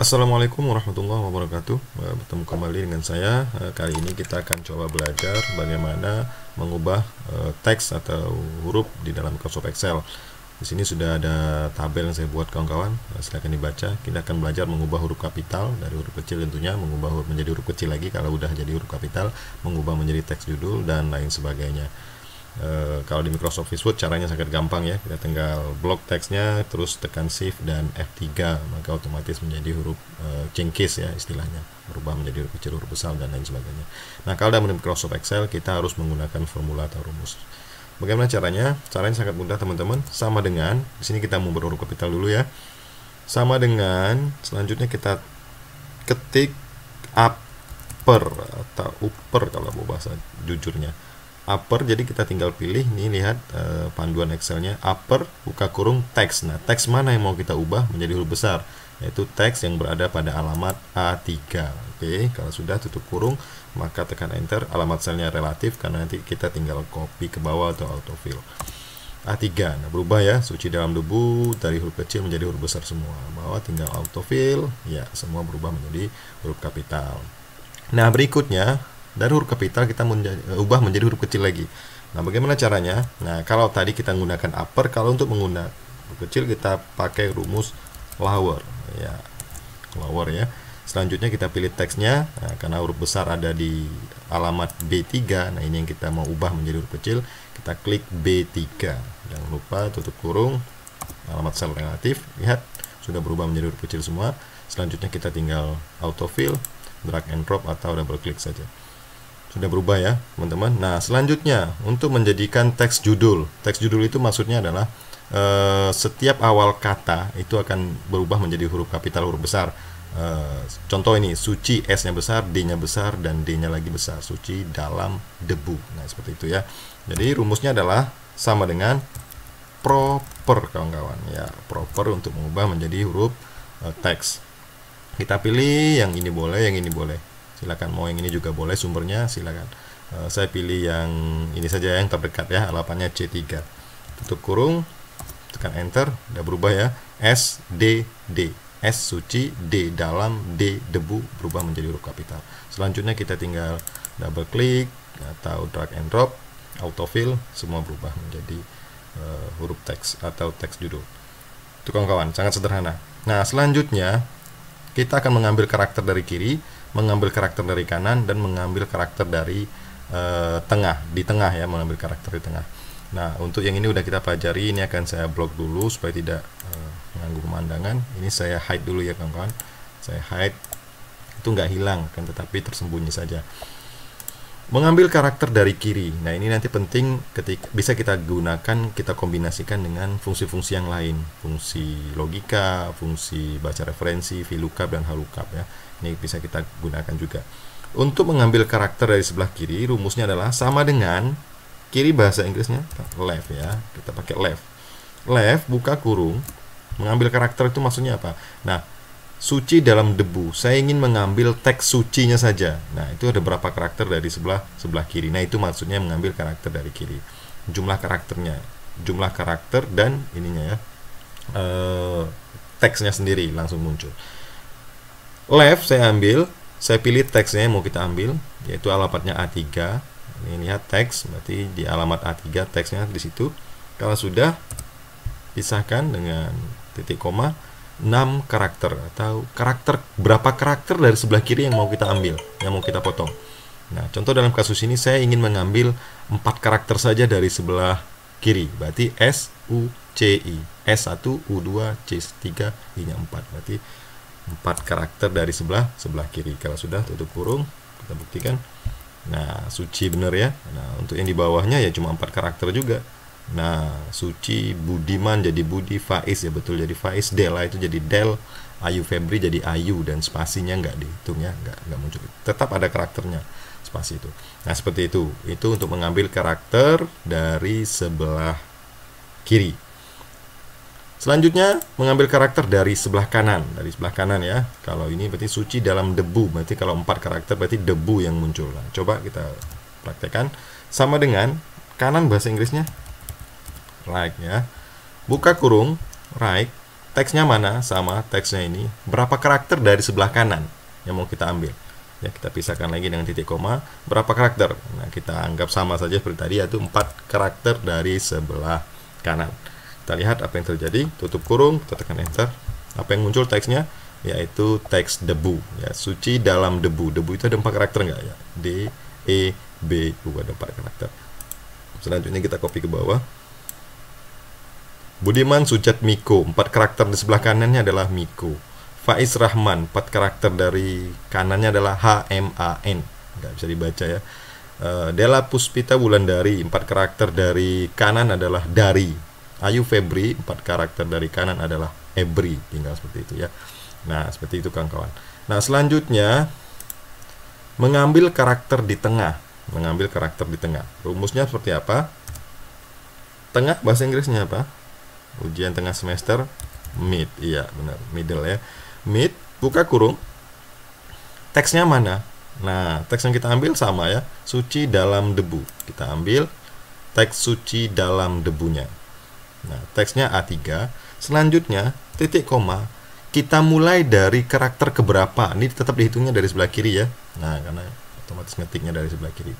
Assalamualaikum warahmatullahi wabarakatuh. Bertemu kembali dengan saya. Kali ini kita akan coba belajar bagaimana mengubah teks atau huruf di dalam Microsoft Excel. Di sini sudah ada tabel yang saya buat kawan-kawan. Silakan dibaca. Kita akan belajar mengubah huruf kapital dari huruf kecil, tentunya mengubah huruf menjadi huruf kecil lagi kalau udah jadi huruf kapital, mengubah menjadi teks judul dan lain sebagainya. Kalau di Microsoft Word caranya sangat gampang ya, kita tinggal blok teksnya, terus tekan Shift dan F3, maka otomatis menjadi huruf change case ya istilahnya, berubah menjadi huruf kecil, huruf besar dan lain sebagainya. Nah, kalau dalam Microsoft Excel kita harus menggunakan formula atau rumus. Bagaimana caranya? Caranya sangat mudah teman-teman. Sama dengan di sini kita mau berhuruf kapital dulu ya. Sama dengan selanjutnya kita ketik upper atau upper kalau mau bahasa jujurnya. Upper, jadi kita tinggal pilih nih, lihat panduan Excelnya, upper buka kurung teks. Nah, teks mana yang mau kita ubah menjadi huruf besar, yaitu teks yang berada pada alamat A3. Oke, kalau sudah tutup kurung maka tekan enter. Alamat selnya relatif karena nanti kita tinggal copy ke bawah atau autofill. A3, nah berubah ya, suci dalam debu dari huruf kecil menjadi huruf besar semua. Bawah tinggal autofill, ya semua berubah menjadi huruf kapital. Nah, berikutnya dari huruf kapital kita ubah menjadi huruf kecil lagi. Nah, bagaimana caranya? Nah, kalau tadi kita menggunakan upper, kalau untuk menggunakan huruf kecil kita pakai rumus lower ya. Lower ya. Selanjutnya kita pilih teksnya. Nah, karena huruf besar ada di alamat B3. Nah, ini yang kita mau ubah menjadi huruf kecil. Kita klik B3. Jangan lupa tutup kurung. Alamat sel relatif. Lihat, sudah berubah menjadi huruf kecil semua. Selanjutnya kita tinggal autofill, drag and drop atau double klik saja. Sudah berubah ya teman-teman. Nah, selanjutnya untuk menjadikan teks judul. Teks judul itu maksudnya adalah setiap awal kata itu akan berubah menjadi huruf kapital, huruf besar. Contoh ini, suci, S-nya besar, D-nya besar, dan D-nya lagi besar. Suci dalam debu. Nah, seperti itu ya. Jadi rumusnya adalah sama dengan proper kawan-kawan ya. Proper untuk mengubah menjadi huruf teks. Kita pilih yang ini boleh, yang ini boleh. Silakan, mau yang ini juga boleh, sumbernya silakan. Saya pilih yang ini saja, yang terdekat ya, alamatnya C3. Tutup kurung, tekan enter, udah berubah ya. S, D, D. S suci, D dalam, D debu, berubah menjadi huruf kapital. Selanjutnya kita tinggal double klik atau drag and drop, autofill, semua berubah menjadi huruf teks atau teks judul. Itu kawan-kawan, sangat sederhana. Nah, selanjutnya kita akan mengambil karakter dari kiri, mengambil karakter dari kanan, dan mengambil karakter dari tengah, di tengah ya, mengambil karakter di tengah. Nah, untuk yang ini udah kita pelajari, ini akan saya blok dulu supaya tidak mengganggu pemandangan. Ini saya hide dulu ya kawan-kawan. Saya hide, itu nggak hilang kan, tetapi tersembunyi saja. Mengambil karakter dari kiri. Nah, ini nanti penting ketika bisa kita gunakan, kita kombinasikan dengan fungsi-fungsi yang lain, fungsi logika, fungsi baca referensi, VLOOKUP dan HLOOKUP ya. Ini bisa kita gunakan juga. Untuk mengambil karakter dari sebelah kiri, rumusnya adalah sama dengan kiri, bahasa Inggrisnya left ya. Kita pakai left. Left buka kurung, mengambil karakter itu maksudnya apa? Nah, suci dalam debu. Saya ingin mengambil teks sucinya saja. Nah, itu ada berapa karakter dari sebelah kiri. Nah, itu maksudnya mengambil karakter dari kiri. Jumlah karakternya, jumlah karakter dan ininya ya. Teksnya sendiri langsung muncul. Left saya ambil, saya pilih teksnya yang mau kita ambil, yaitu alamatnya A3. Ini lihat teks, berarti di alamat A3 teksnya di situ. Kalau sudah, pisahkan dengan titik koma, 6 karakter atau karakter, berapa karakter dari sebelah kiri yang mau kita ambil, yang mau kita potong. Nah, contoh dalam kasus ini saya ingin mengambil 4 karakter saja dari sebelah kiri, berarti S, U, C, I. S1, U2, C3, I-nya 4, berarti 4 karakter dari sebelah kiri. Kalau sudah, tutup kurung, kita buktikan. Nah, suci bener ya. Nah, untuk yang di bawahnya ya cuma 4 karakter juga. Nah, suci, Budiman jadi Budi, Faiz ya betul jadi Faiz, Dela itu jadi Del, Ayu Febri jadi Ayu, dan spasinya nggak dihitung ya, nggak muncul. Tetap ada karakternya, spasi itu. Nah, seperti itu. Itu untuk mengambil karakter dari sebelah kiri. Selanjutnya mengambil karakter dari sebelah kanan, ya. Kalau ini berarti suci dalam debu, berarti kalau 4 karakter berarti debu yang muncul. Nah, coba kita praktekkan. Sama dengan kanan, bahasa Inggrisnya right ya. Buka kurung, right, teksnya mana? Sama teksnya ini. Berapa karakter dari sebelah kanan yang mau kita ambil? Ya, kita pisahkan lagi dengan titik koma. Berapa karakter? Nah, kita anggap sama saja seperti tadi, yaitu 4 karakter dari sebelah kanan. Kita lihat apa yang terjadi. Tutup kurung, kita tekan enter. Apa yang muncul teksnya? Yaitu teks debu. Ya, suci dalam debu. Debu itu ada 4 karakter nggak ya? D, E, B, U, ada 4 karakter. Selanjutnya kita copy ke bawah. Budiman Sujat Miko, 4 karakter di sebelah kanannya adalah Miko. Faiz Rahman, 4 karakter dari kanannya adalah HMAN, nggak bisa dibaca ya. Della Puspita Wulandari, 4 karakter dari kanan adalah Dari. Ayu Febri, 4 karakter dari kanan adalah Ebri, tinggal seperti itu ya. Nah, seperti itu kawan-kawan. Nah, selanjutnya mengambil karakter di tengah. Mengambil karakter di tengah. Rumusnya seperti apa? Tengah bahasa Inggrisnya apa? Ujian tengah semester mid. Iya, benar, middle ya. Mid, buka kurung. Teksnya mana? Nah, teks yang kita ambil sama ya. Suci dalam debu. Kita ambil teks suci dalam debunya. Nah, teksnya A3. Selanjutnya, titik koma. Kita mulai dari karakter keberapa. Ini tetap dihitungnya dari sebelah kiri ya. Nah, karena otomatis ngetiknya dari sebelah kiri.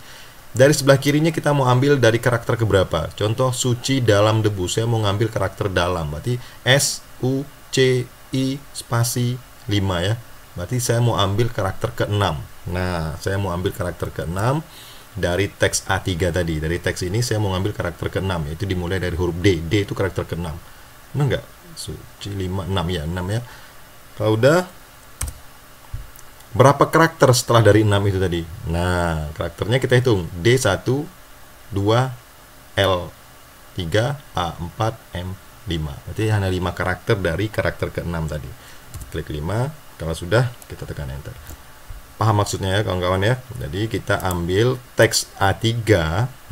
Dari sebelah kirinya kita mau ambil dari karakter keberapa. Contoh suci dalam debu. Saya mau ngambil karakter dalam. Berarti S, U, C, I, spasi 5 ya. Berarti saya mau ambil karakter ke-6. Nah, saya mau ambil karakter ke-6 dari teks A3 tadi. Dari teks ini saya mau ngambil karakter ke-6. Yaitu dimulai dari huruf D. D itu karakter ke-6. Benar nggak? Suci 5, 6 ya. 6 ya. Kalau udah, berapa karakter setelah dari 6 itu tadi? Nah, karakternya kita hitung. D1, 2, L3, A4, M5. Berarti hanya 5 karakter dari karakter ke-6 tadi. Klik 5. Kalau sudah, kita tekan enter. Paham maksudnya ya kawan-kawan ya? Jadi kita ambil teks A3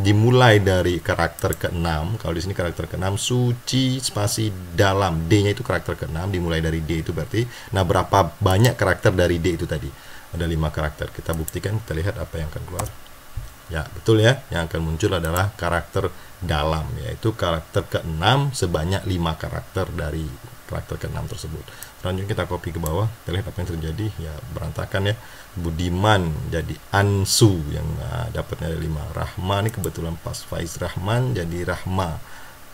dimulai dari karakter ke-6. Kalau di sini karakter ke-6 suci spasi dalam. D-nya itu karakter ke-6 dimulai dari D itu berarti. Nah, berapa banyak karakter dari D itu tadi? Ada 5 karakter. Kita buktikan, kita lihat apa yang akan keluar. Ya, betul ya. Yang akan muncul adalah karakter dalam, yaitu karakter ke-6 sebanyak 5 karakter dari karakter ke-6 tersebut. Selanjutnya kita copy ke bawah, kita lihat apa yang terjadi. Ya, berantakan ya. Budiman jadi Ansu yang dapatnya ada 5. Rahma ini kebetulan pas. Faiz Rahman jadi Rahma.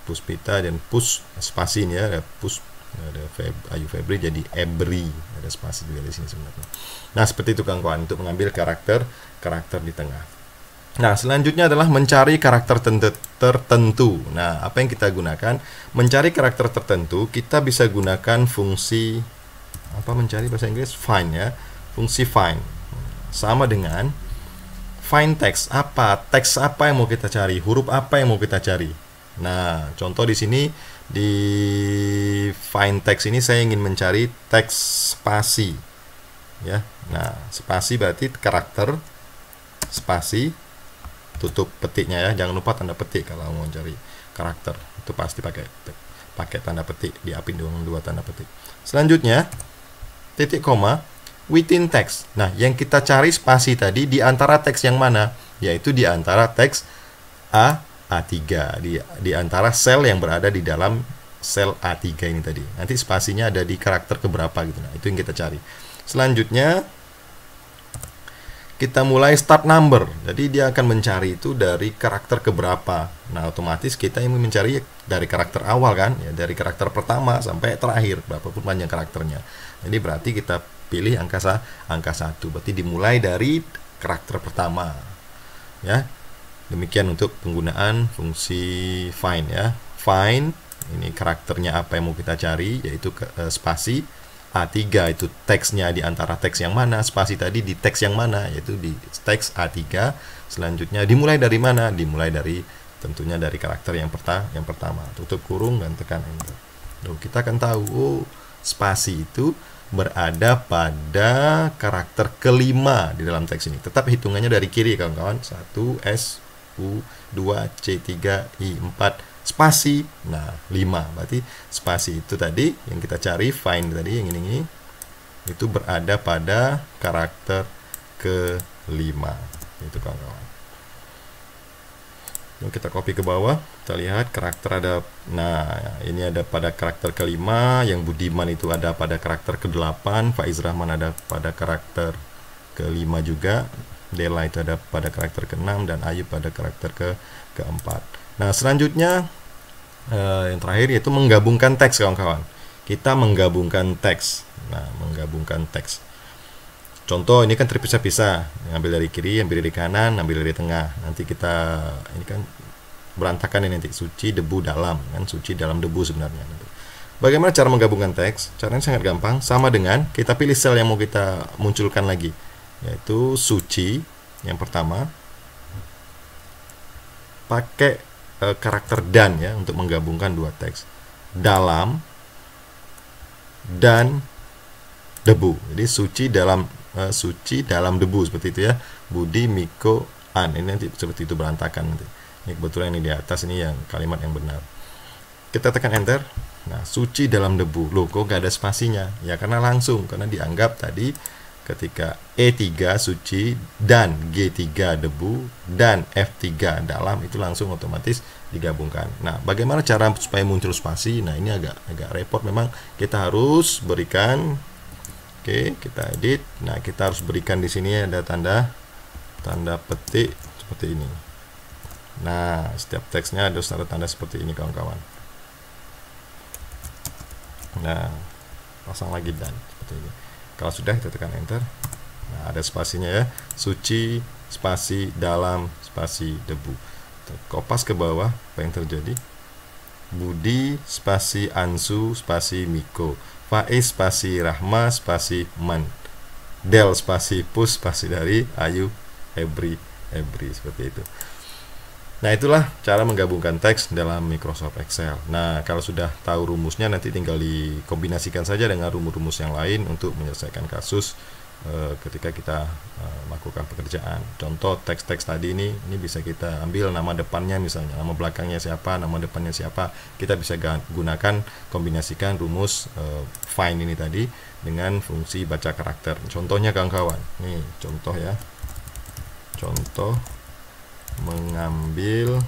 Puspita dan Pus spasi ini ya, ada Pus, ada Ayu Febri jadi Ebri, ada spasi juga di sini sebenarnya. Nah, seperti itu kawan-kawan untuk mengambil karakter di tengah. Nah, selanjutnya adalah mencari karakter tertentu. Nah, apa yang kita gunakan? Mencari karakter tertentu, kita bisa gunakan fungsi apa mencari bahasa Inggris? Find ya. Fungsi find. Sama dengan find text. Teks apa yang mau kita cari? Huruf apa yang mau kita cari? Nah, contoh di sini di find text ini saya ingin mencari teks spasi. Ya. Nah, spasi berarti karakter, spasi, tutup petiknya ya, jangan lupa tanda petik kalau mau cari karakter, itu pasti pakai tanda petik, diapin dengan 2 tanda petik. Selanjutnya titik koma within text. Nah, yang kita cari spasi tadi di antara teks yang mana? Yaitu di antara teks A3, di antara sel yang berada di dalam sel A3 ini tadi. Nanti spasinya ada di karakter keberapa gitu. Nah, itu yang kita cari. Selanjutnya kita mulai start number. Jadi dia akan mencari itu dari karakter keberapa. Nah, otomatis kita ingin mencari dari karakter awal kan, ya, dari karakter pertama sampai terakhir, berapapun panjang karakternya. Jadi berarti kita pilih angka 1. Berarti dimulai dari karakter pertama. Ya. Demikian untuk penggunaan fungsi find ya. Find ini karakternya apa yang mau kita cari, yaitu spasi. A3 itu teksnya di antara teks yang mana, spasi tadi di teks yang mana, yaitu di teks A3. Selanjutnya dimulai dari mana? Dimulai dari tentunya dari karakter yang pertama. Tutup kurung dan tekan enter. Lalu kita akan tahu, oh, spasi itu berada pada karakter kelima di dalam teks ini. Tetap hitungannya dari kiri kawan-kawan. 1 S U 2 C3 I 4 spasi. Nah, 5. Berarti spasi itu tadi yang kita cari, find tadi yang ini itu berada pada karakter ke-5. Itu kawan-kawan. Yuk kita copy ke bawah, kita lihat karakter ada. Nah, ini ada pada karakter ke-5, yang Budiman itu ada pada karakter ke-8, Faiz Rahman ada pada karakter ke-5 juga, Dela itu ada pada karakter ke-6, dan Ayu pada karakter ke-4. Nah, selanjutnya yang terakhir yaitu menggabungkan teks, kawan-kawan. Kita menggabungkan teks. Nah, menggabungkan teks. Contoh, ini kan terpisah-pisah, ambil dari kiri, ambil dari kanan, ambil dari tengah. Nanti kita, ini kan berantakan ini nanti, suci debu dalam, kan suci dalam debu sebenarnya. Bagaimana cara menggabungkan teks? Caranya sangat gampang, sama dengan kita pilih sel yang mau kita munculkan lagi, yaitu suci yang pertama, pakai karakter dan ya untuk menggabungkan dua teks, dalam dan debu. Jadi suci dalam debu, seperti itu ya. Budi, Miko, An. Ini nanti seperti itu berantakan nanti. Ini kebetulan ini di atas, ini yang kalimat yang benar. Kita tekan enter. Nah, suci dalam debu. Loh, kok gak ada spasinya? Ya karena langsung, karena dianggap tadi ketika E3 suci dan G3 debu dan F3 dalam, itu langsung otomatis digabungkan. Nah, bagaimana cara supaya muncul spasi? Nah, ini agak repot memang. Kita harus berikan. Oke, kita edit. Nah, kita harus berikan di sini ada tanda petik seperti ini. Nah, setiap teksnya ada tanda seperti ini, kawan-kawan. Nah, pasang lagi dan seperti ini. Kalau sudah, kita tekan enter. Nah, ada spasinya ya. Suci, spasi, dalam, spasi, debu. Kopas ke bawah, apa yang terjadi? Budi, spasi, Ansu, spasi, Miko. Faiz, spasi, Rahma, spasi, Man. Del, spasi, Pus, spasi dari Ayu, Ebri, seperti itu. Nah, itulah cara menggabungkan teks dalam Microsoft Excel. Nah, kalau sudah tahu rumusnya, nanti tinggal dikombinasikan saja dengan rumus-rumus yang lain untuk menyelesaikan kasus ketika kita melakukan pekerjaan. Contoh teks-teks tadi ini bisa kita ambil nama depannya, misalnya nama belakangnya siapa, nama depannya siapa. Kita bisa gunakan, kombinasikan rumus find ini tadi dengan fungsi baca karakter. Contohnya, kawan-kawan, nih contoh ya. Contoh mengambil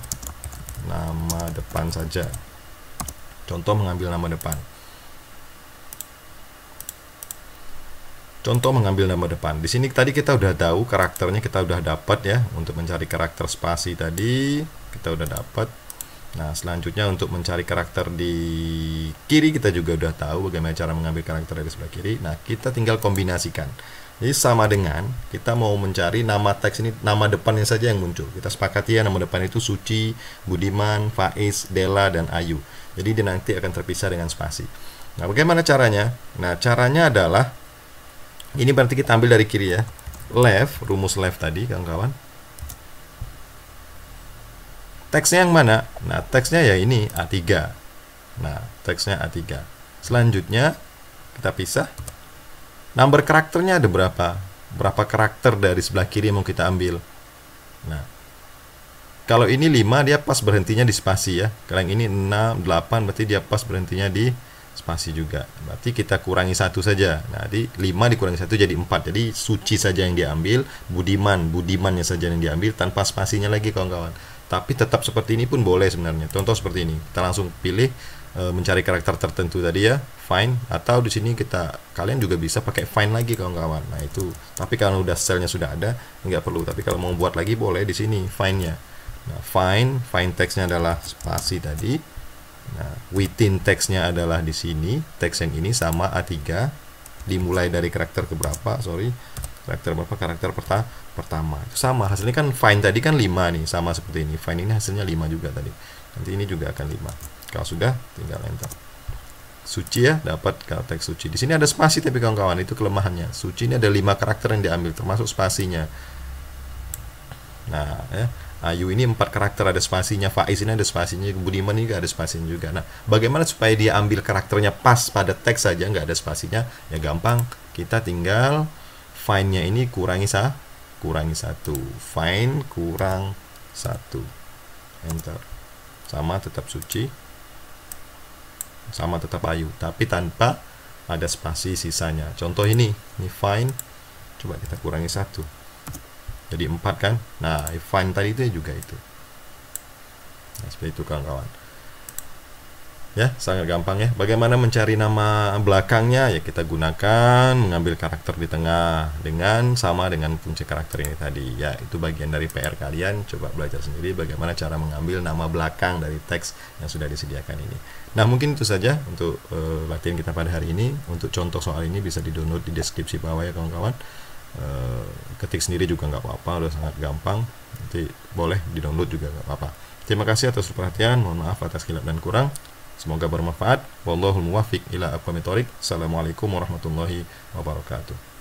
nama depan saja. Contoh mengambil nama depan. Contoh mengambil nama depan. Di sini tadi kita udah tahu karakternya, kita udah dapat ya. Untuk mencari karakter spasi tadi kita udah dapat. Nah, selanjutnya untuk mencari karakter di kiri kita juga udah tahu bagaimana cara mengambil karakter dari sebelah kiri. Nah, kita tinggal kombinasikan. Jadi sama dengan kita mau mencari nama teks ini, nama depannya saja yang muncul. Kita sepakati ya, nama depan itu Suci, Budiman, Faiz, Dela, dan Ayu. Jadi dia nanti akan terpisah dengan spasi. Nah, bagaimana caranya? Nah, caranya adalah ini berarti kita ambil dari kiri ya. Left, rumus left tadi, kawan-kawan. Teksnya yang mana? Nah, teksnya ya ini A3. Nah, teksnya A3. Selanjutnya kita pisah. Number karakternya ada berapa? Berapa karakter dari sebelah kiri yang mau kita ambil? Nah, kalau ini 5 dia pas berhentinya di spasi ya. Kalau yang ini 6, 8 berarti dia pas berhentinya di spasi juga. Berarti kita kurangi 1 saja. Nah, di 5 dikurangi 1 jadi 4. Jadi Suci saja yang diambil, Budimannya saja yang diambil tanpa spasinya lagi, kawan-kawan. Tapi tetap seperti ini pun boleh sebenarnya. Contoh seperti ini. Kita langsung pilih mencari karakter tertentu tadi ya, find, atau di sini kalian juga bisa pakai find lagi, kawan-kawan. Nah, itu. Tapi kalau udah selnya sudah ada, nggak perlu. Tapi kalau mau buat lagi boleh di sini findnya. Nah, find teksnya adalah spasi tadi. Nah, within teksnya adalah di sini. Teks yang ini sama A3. Dimulai dari karakter keberapa? Karakter berapa? Karakter pertama. Sama, hasilnya kan find tadi kan 5 nih, sama seperti ini. Find ini hasilnya 5 juga tadi. Nanti ini juga akan 5. Kalau sudah, tinggal enter. Suci ya, dapat teks Suci. Di sini ada spasi tapi, kawan-kawan, itu kelemahannya. Suci ini ada 5 karakter yang diambil, termasuk spasinya. Nah, ya. Ayu ini 4 karakter, ada spasinya. Faiz ini ada spasinya. Budiman ini juga ada spasinya juga. Nah, bagaimana supaya dia ambil karakternya pas pada teks saja, nggak ada spasinya? Ya gampang, kita tinggal find-nya ini kurangi 1. Find kurang 1. Enter. Sama tetap Suci. Sama tetap Ayu, tapi tanpa ada spasi sisanya. Contoh ini find, coba kita kurangi 1. Jadi 4 kan. Nah, find tadi itu juga itu. Nah, seperti itu kawan-kawan. Ya, sangat gampang ya. Bagaimana mencari nama belakangnya? Ya, kita gunakan mengambil karakter di tengah dengan sama dengan fungsi karakter ini tadi. Ya, itu bagian dari PR kalian. Coba belajar sendiri bagaimana cara mengambil nama belakang dari teks yang sudah disediakan ini. Nah, mungkin itu saja untuk latihan kita pada hari ini. Untuk contoh soal ini bisa di-download di deskripsi bawah ya kawan-kawan. Ketik sendiri juga nggak apa-apa, udah sangat gampang. Nanti boleh di-download juga nggak apa-apa. Terima kasih atas perhatian. Mohon maaf atas khilaf dan kurang. Semoga bermanfaat. Wallahul muwaffiq ila aqwamit thoriq. Assalamualaikum warahmatullahi wabarakatuh.